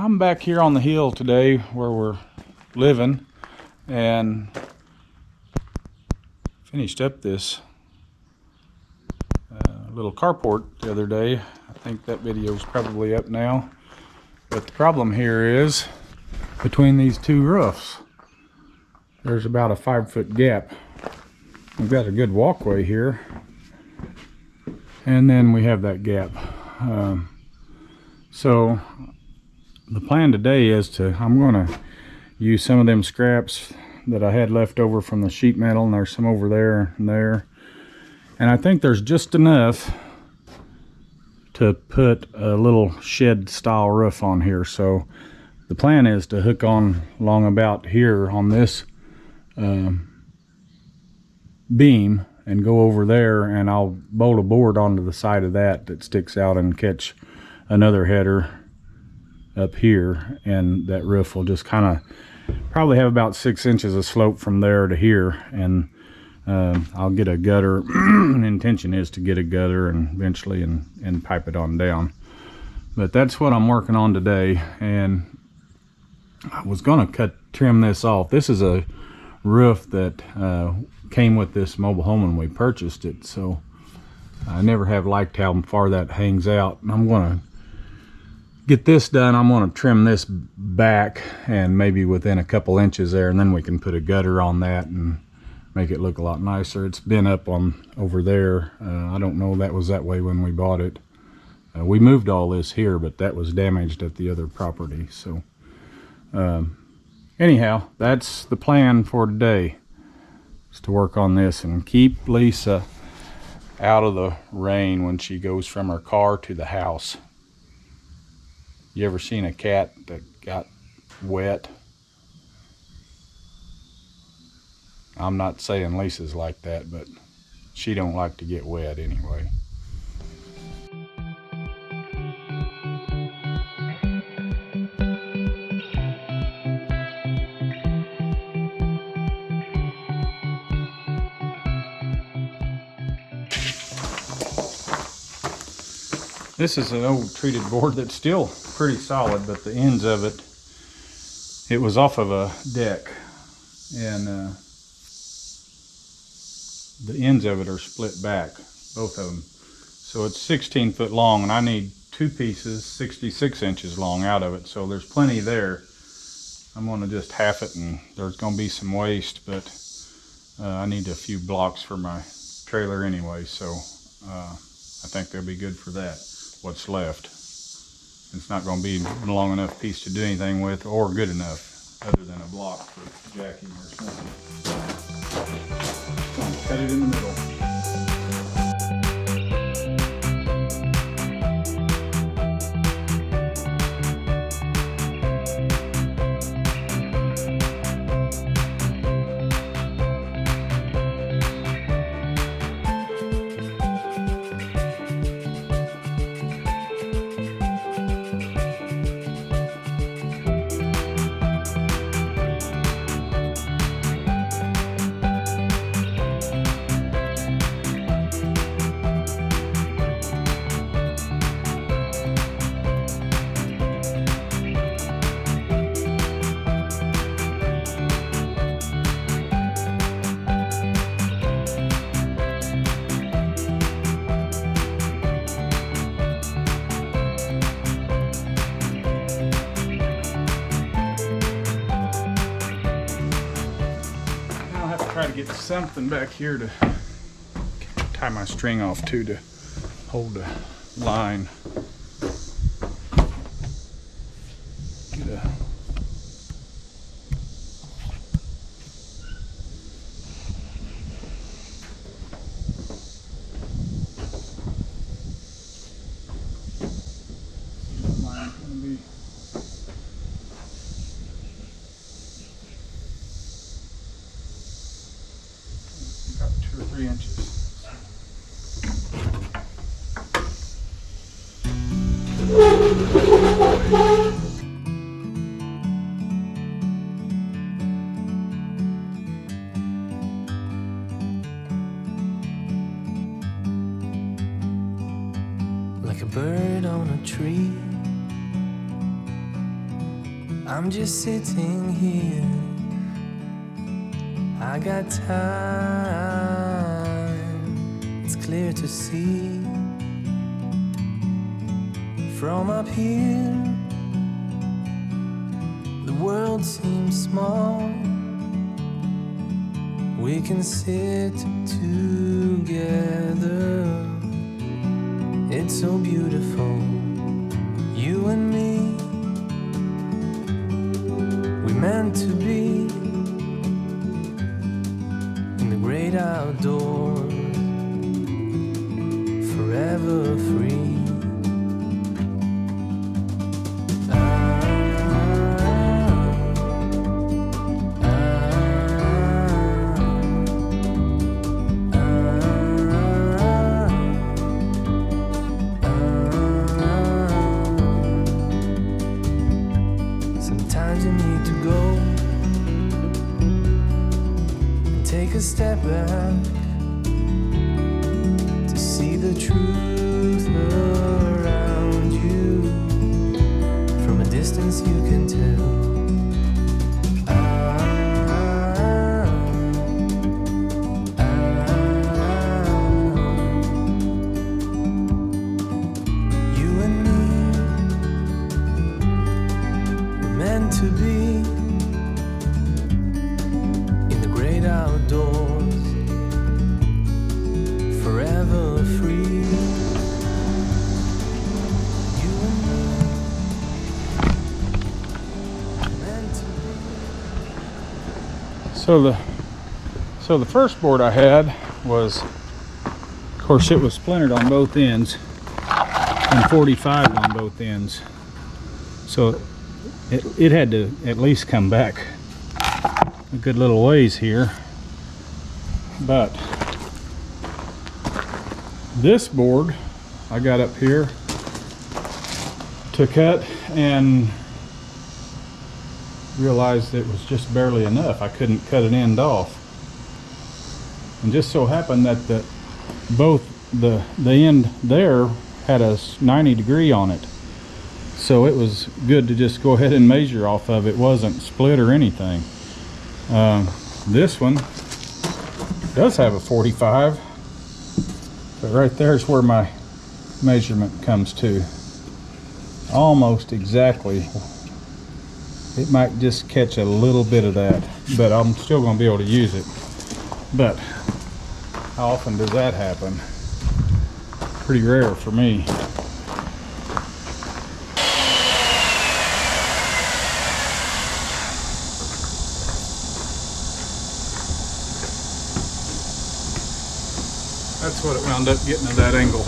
I'm back here on the hill today where we're living, and finished up this little carport the other day. I think that video is probably up now, but the problem here is between these two roofs there's about a 5-foot gap. We've got a good walkway here, and then we have that gap. So the plan today is I'm going to use some of them scraps that I had left over from the sheet metal, and there's some over there and there, and I think there's just enough to put a little shed style roof on here. So the plan is to hook on along about here on this beam and go over there, and I'll bolt a board onto the side of that sticks out and catch another header up here, and that roof will just kind of probably have about 6 inches of slope from there to here, and I'll get a gutter. The intention is to get a gutter and eventually and pipe it on down, but that's what I'm working on today. And I was gonna trim this off. This is a roof that came with this mobile home when we purchased it, so I never have liked how far that hangs out, and I'm gonna get this done. I'm going to trim this back and maybe within a couple inches there, and then we can put a gutter on that and make it look a lot nicer. It's been up on over there. I don't know that was that way when we bought it. We moved all this here, but that was damaged at the other property. So anyhow, that's the plan for today, is to work on this and keep Lisa out of the rain when she goes from her car to the house. You ever seen a cat that got wet? I'm not saying Lisa's like that, but she don't like to get wet anyway. This is an old treated board that's still pretty solid, but the ends of it was off of a deck, and the ends of it are split back, both of them. So it's 16 foot long, and I need two pieces 66 inches long out of it, so there's plenty there. I'm going to just half it, and there's going to be some waste, but I need a few blocks for my trailer anyway, so I think they'll be good for that, what's left. It's not going to be a long enough piece to do anything with, or good enough other than a block for jacking or something. Cut it in the middle. Try to get something back here to tie my string off to hold the line. Get a line's gonna be about 2 or 3 inches. I'm just sitting here. I got time. It's clear to see from up here. The world seems small. We can sit together. It's so beautiful, you and me. We meant to be in the great outdoors, forever free. Sometimes you need to go and take a step back to see the truth around you. From a distance you can tell. You and me were meant to be in the great outdoors, forever free. You and me were meant to be. So the first board I had was, of course, it was splintered on both ends and 45 on both ends. So it had to at least come back a good little ways here. But this board I got up here to cut and realized it was just barely enough. I couldn't cut an end off. And just so happened that both the end there had a 90 degree on it. So it was good to just go ahead and measure off of it. It wasn't split or anything. This one does have a 45, but right there's where my measurement comes to. Almost exactly. It might just catch a little bit of that, but I'm still going to be able to use it. But how often does that happen? Pretty rare for me. That's what it wound up getting at that angle.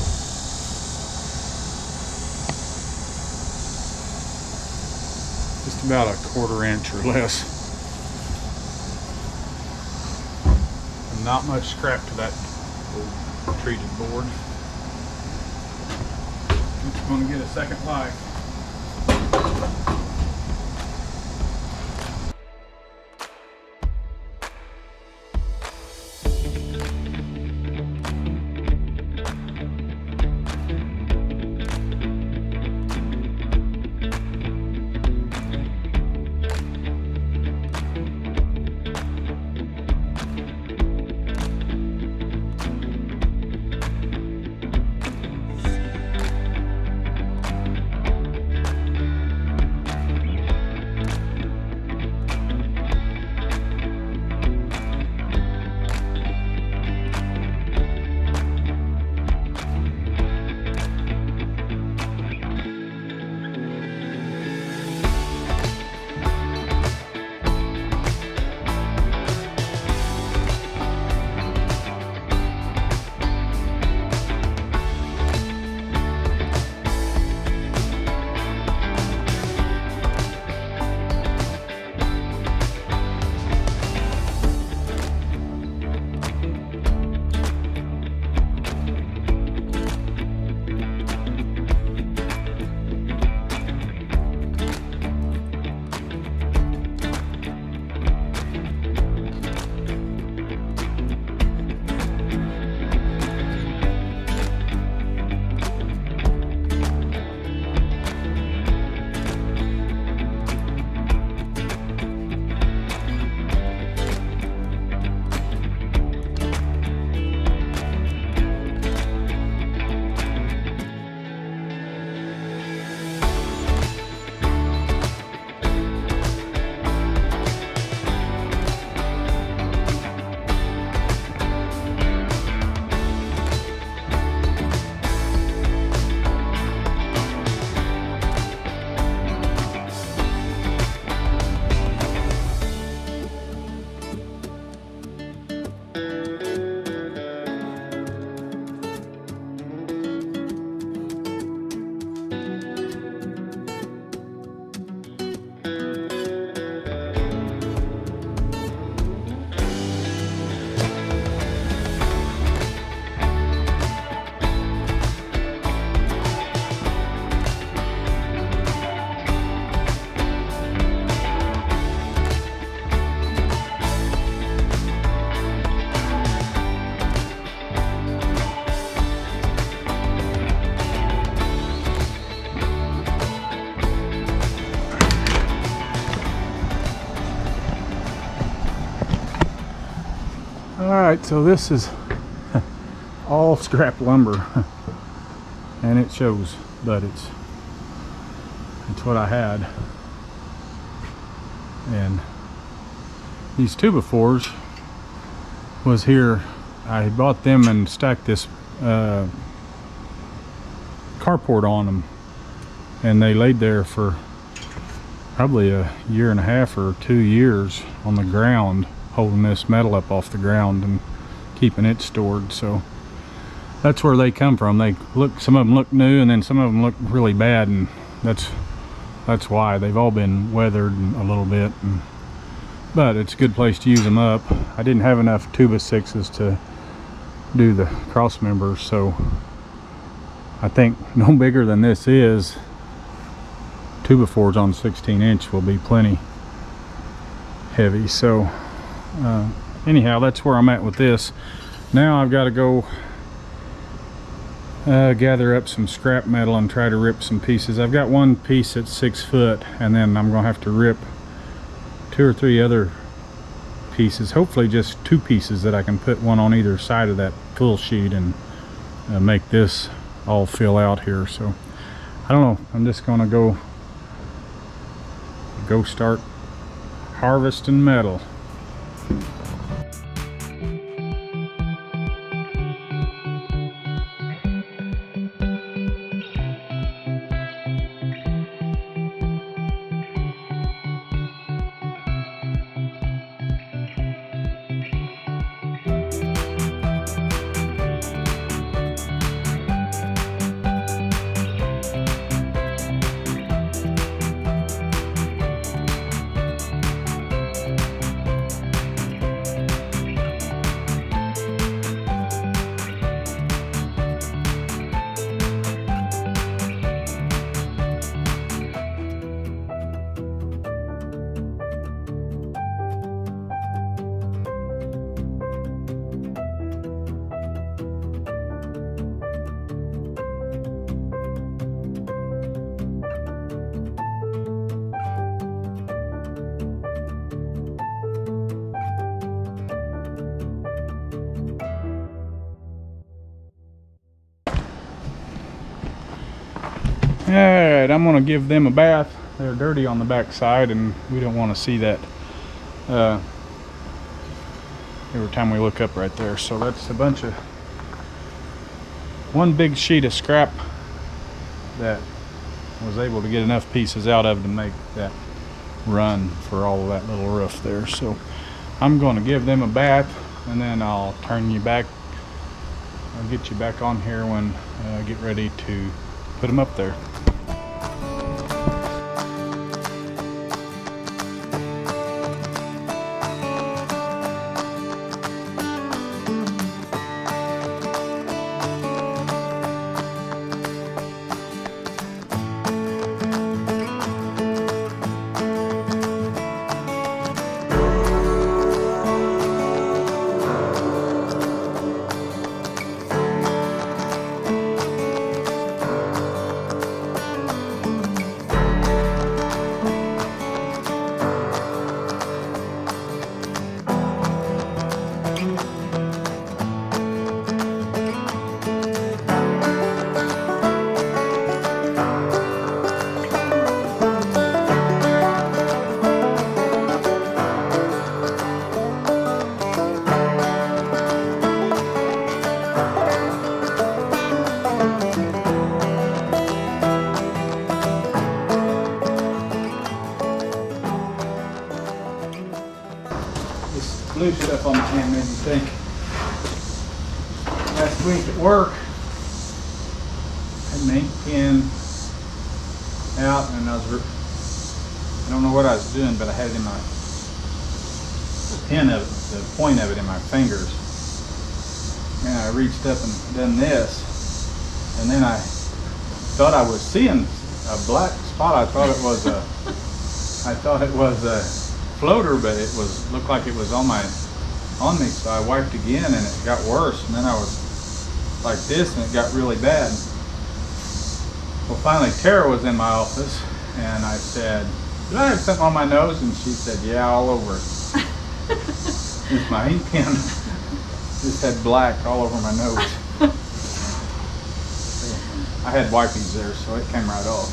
Just about a 1/4 inch or less. And not much scrap to that old treated board. It's going to get a second life. Alright, so this is all scrap lumber. And it shows, but it's what I had. And these 2x4s was here. I bought them and stacked this carport on them, and they laid there for probably a year and a half or 2 years on the ground, holding this metal up off the ground and keeping it stored. So that's where they come from. They look, some of them look new, and then some of them look really bad, and that's why. They've all been weathered a little bit, but it's a good place to use them up. I didn't have enough 2x6s to do the cross members, so I think no bigger than this is, 2x4s on 16-inch will be plenty heavy. So anyhow, that's where I'm at with this. Now I've got to go gather up some scrap metal and try to rip some pieces. I've got one piece that's 6 foot, and then I'm gonna have to rip 2 or 3 other pieces, hopefully just 2 pieces that I can put one on either side of that full sheet and make this all fill out here. So I don't know, I'm just gonna go start harvesting metal. Alright, I'm going to give them a bath. They're dirty on the back side, and we don't want to see that every time we look up right there. So that's a bunch of one big sheet of scrap that was able to get enough pieces out of to make that run for all of that little roof there. So I'm going to give them a bath, and then I'll turn you back. I'll get you back on here when I get ready to put them up there. Blue stuff on my hand made me think. Last week at work, I had my ink pen out, and I don't know what I was doing, but I had it in the point of it in my fingers. And I reached up and done this, and then I thought I was seeing a black spot. I thought it was a floater, but it looked like it was on me. So I wiped again, and it got worse. And then I was like this, and it got really bad. Well, finally Tara was in my office, and I said, "Did I have something on my nose?" And she said, "Yeah, all over it." It's my ink pen. Just had black all over my nose. I had wipies there, so it came right off.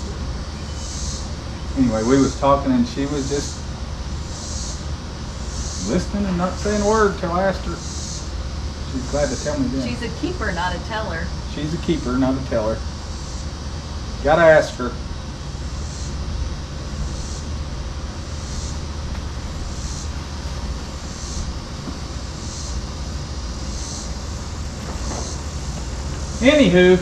Anyway, we was talking and she was just listening and not saying a word till I asked her. She's glad to tell me then. She's a keeper, not a teller. She's a keeper, not a teller. Gotta ask her. Anywho.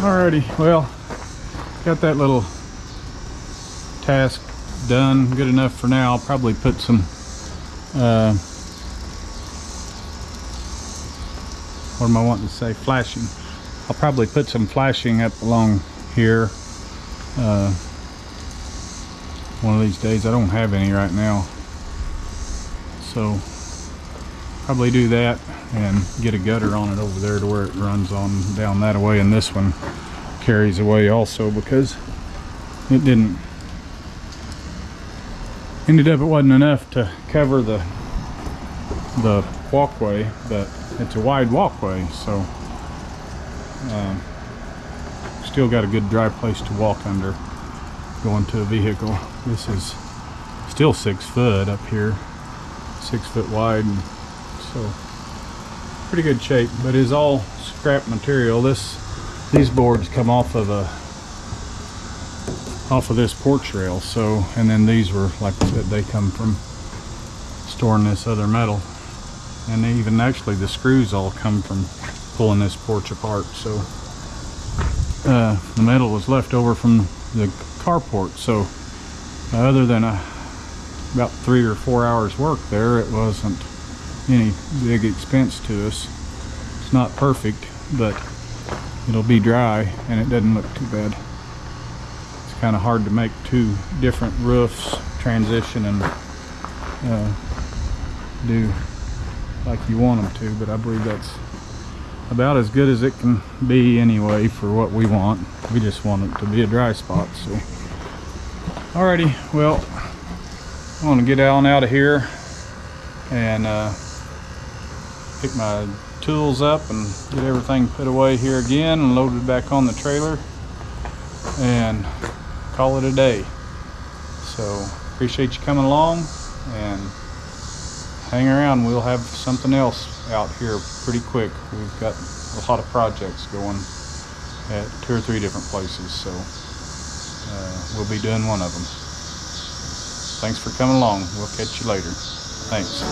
Alrighty, well, got that little task done good enough for now. I'll probably put some what am I wanting to say, flashing. I'll probably put some flashing up along here one of these days. I don't have any right now, so probably do that and get a gutter on it over there to where it runs on down that way, and this one carries away also, because it ended up it wasn't enough to cover the walkway, but it's a wide walkway, so still got a good dry place to walk under going to a vehicle. This is still 6 foot up here, 6 foot wide, and so pretty good shape, but is all scrap material. These boards come off of this porch rail, so, and then these were, like I said, they come from storing this other metal, and even actually the screws all come from pulling this porch apart. So the metal was left over from the carport, so other than about 3 or 4 hours work there, it wasn't any big expense to us. It's not perfect, but it'll be dry and it doesn't look too bad. It's kind of hard to make 2 different roofs transition and do like you want them to, but I believe that's about as good as it can be anyway for what we want. We just want it to be a dry spot. So alrighty, well, I want to get on out of here and pick my tools up and get everything put away here again and loaded back on the trailer and call it a day. So appreciate you coming along, and hang around. We'll have something else out here pretty quick. We've got a lot of projects going at 2 or 3 different places, so we'll be doing one of them. Thanks for coming along. We'll catch you later. Thanks.